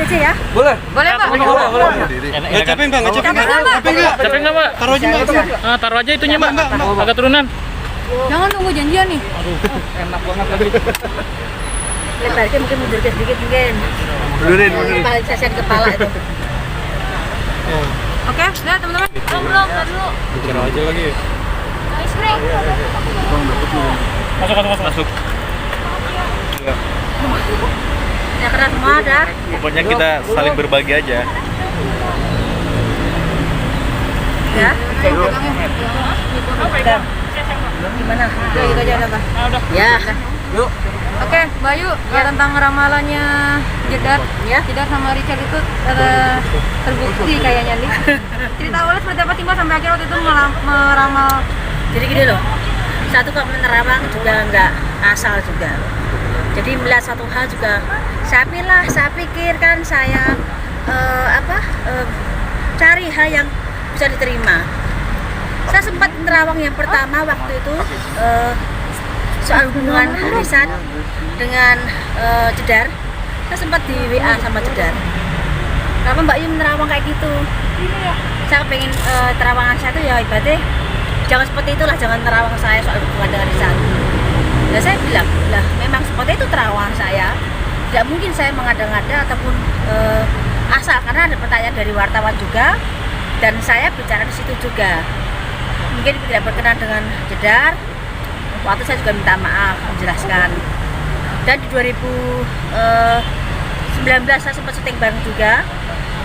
aja ya? Boleh. Boleh, Pak. Boleh. Nggak capek Mbak, nggak capek Mbak. Capek nggak? Capek nggak, Mbak? Taruh aja Mbak. Taruh aja itunya, Mbak. Mbak. Agak turunan. Jangan nunggu janjian nih. Enak banget lagi. Lebarnya mungkin mundur sedikit mungkin. Mundurin. Paling sasaran kepala itu. Oke, sudah teman-teman. Belum dulu. Bicara aja lagi. Ice cream. Masuk. Ya karena semua ada. Pokoknya kita saling berbagi aja. Ya. Gimana? Udah gitu aja Pak. Udah. Ya. Yuk. Oke, Mbak Yu, ya tentang ramalannya Jedar, ya. Jedar sama Richard itu terbukti kayaknya nih. Cerita awalnya seperti apa sih Mbak sampai akhirnya waktu itu meramal? Jadi gini loh, satu kalau menerawang juga nggak asal juga. Jadi melihat satu hal juga, saya pikirkan saya cari hal yang bisa diterima. Saya sempat menerawang yang pertama waktu itu soal hubungan Richard dengan Jedar. Saya sempat di WA sama Jedar. Kenapa Mbak Yu menerawang kayak gitu? Saya pengen terawangan saya itu ya ibaratnya jangan seperti itulah, jangan terawang saya soal hubungan dengan Richard. Nah saya bilang, lah memang seperti itu terawangan saya. Tidak mungkin saya mengada-ngada ataupun asal, karena ada pertanyaan dari wartawan juga dan saya bicara di situ juga. Mungkin tidak berkenan dengan Jedar. Waktu saya juga minta maaf, menjelaskan. Dan di 2019 saya sempat syuting bareng juga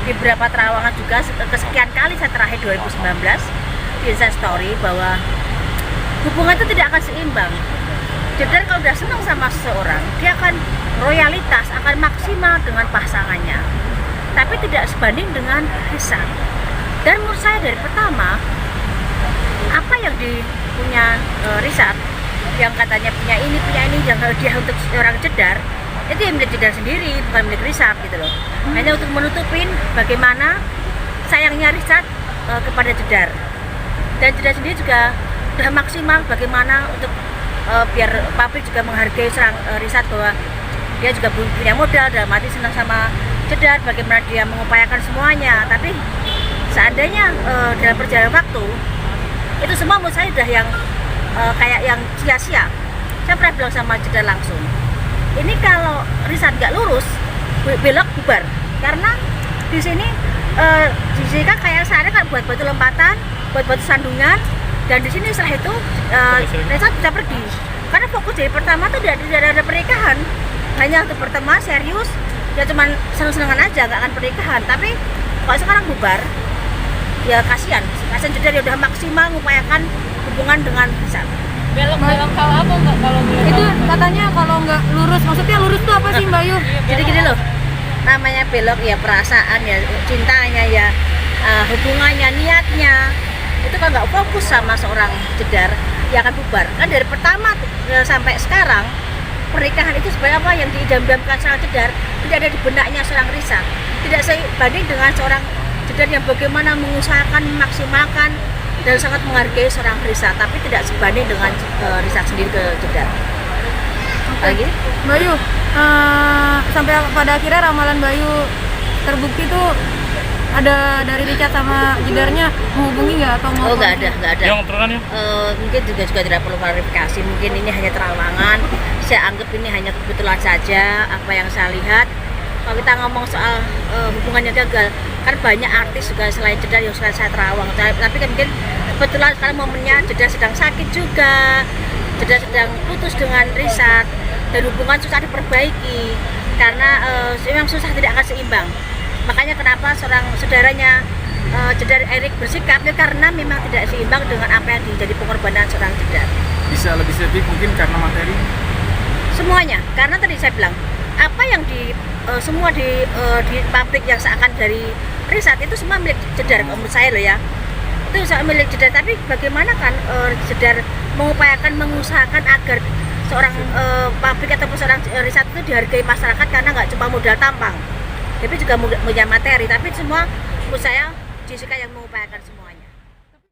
di beberapa terawangan juga. Kesekian kali saya terakhir 2019 di Instastory bahwa hubungan itu tidak akan seimbang. Jedar kalau udah senang sama seseorang, dia akan royalitas, akan maksimal dengan pasangannya, tapi tidak sebanding dengan Richard. Dan menurut saya dari pertama, apa yang dipunya Richard, yang katanya punya ini yang dia untuk seorang Jedar, itu yang milik Jedar sendiri, bukan milik Richard gitu loh. Hanya untuk menutupin bagaimana sayangnya Richard kepada Jedar. Dan Jedar sendiri juga sudah maksimal bagaimana untuk biar publik juga menghargai serang Richard, bahwa dia juga punya modal dalam arti senang sama Jedar, bagaimana dia mengupayakan semuanya. Tapi seandainya dalam perjalanan waktu itu semua menurut saya sudah yang kayak yang sia-sia. Saya pernah bilang sama Jedar langsung, ini kalau Richard nggak lurus, belok bubar. Karena di sini kan kayak saya kan buat batu lompatan, buat batu sandungan, dan di sini setelah itu Richard bisa pergi. Karena fokus dari pertama tuh tidak ada pernikahan, hanya untuk pertemuan serius, ya cuman seneng-senengan aja, nggak akan pernikahan. Tapi kalau sekarang bubar, ya kasihan Jedar dia udah maksimal mengupayakan hubungan dengan Richard. Belok hal apa Mbak kalau itu katanya kalau nggak lurus, maksudnya lurus itu apa sih Mbak Yu? Jadi gini loh, namanya belok ya perasaan ya, cintanya ya, hubungannya, niatnya itu kan nggak fokus sama seorang Jedar, ya akan bubar. Kan dari pertama sampai sekarang pernikahan itu sebenarnya apa yang diidam-idamkan seorang Jedar tidak ada di benaknya seorang Richard. Tidak sebanding dengan seorang Jedar yang bagaimana mengusahakan, memaksimalkan dan sangat menghargai seorang Richard, tapi tidak sebanding dengan Richard sendiri ke Jedar. Lagi, Mbak Yu, sampai pada akhirnya ramalan Mbak Yu terbukti tuh ada dari Richard sama Jedarnya menghubungi nggak atau mau? Oh nggak ada. Yang turunannya? Mungkin juga tidak perlu klarifikasi. Mungkin ini hanya terawangan. Saya anggap ini hanya kebetulan saja apa yang saya lihat. Kalau kita ngomong soal hubungannya gagal, kan banyak artis juga selain Jedar yang sudah saya terawang. Tapi kan mungkin kebetulan sekarang momennya Jedar sedang sakit juga, Jedar sedang putus dengan Richard, dan hubungan susah diperbaiki karena memang susah, tidak akan seimbang. Makanya kenapa seorang saudaranya Jedar Erik bersikap ya karena memang tidak seimbang dengan apa yang menjadi pengorbanan seorang Jedar. Bisa lebih spesifik mungkin karena materi? Semuanya, karena tadi saya bilang apa yang semua di pabrik yang seakan dari Richard itu semua milik Jedar, menurut saya loh ya, itu milik Jedar. Tapi bagaimana kan Jedar mengupayakan, mengusahakan agar seorang pabrik ataupun seorang Richard itu dihargai masyarakat karena nggak cuma modal tampang, tapi juga punya materi. Tapi semua menurut saya Jessica yang mengupayakan semua.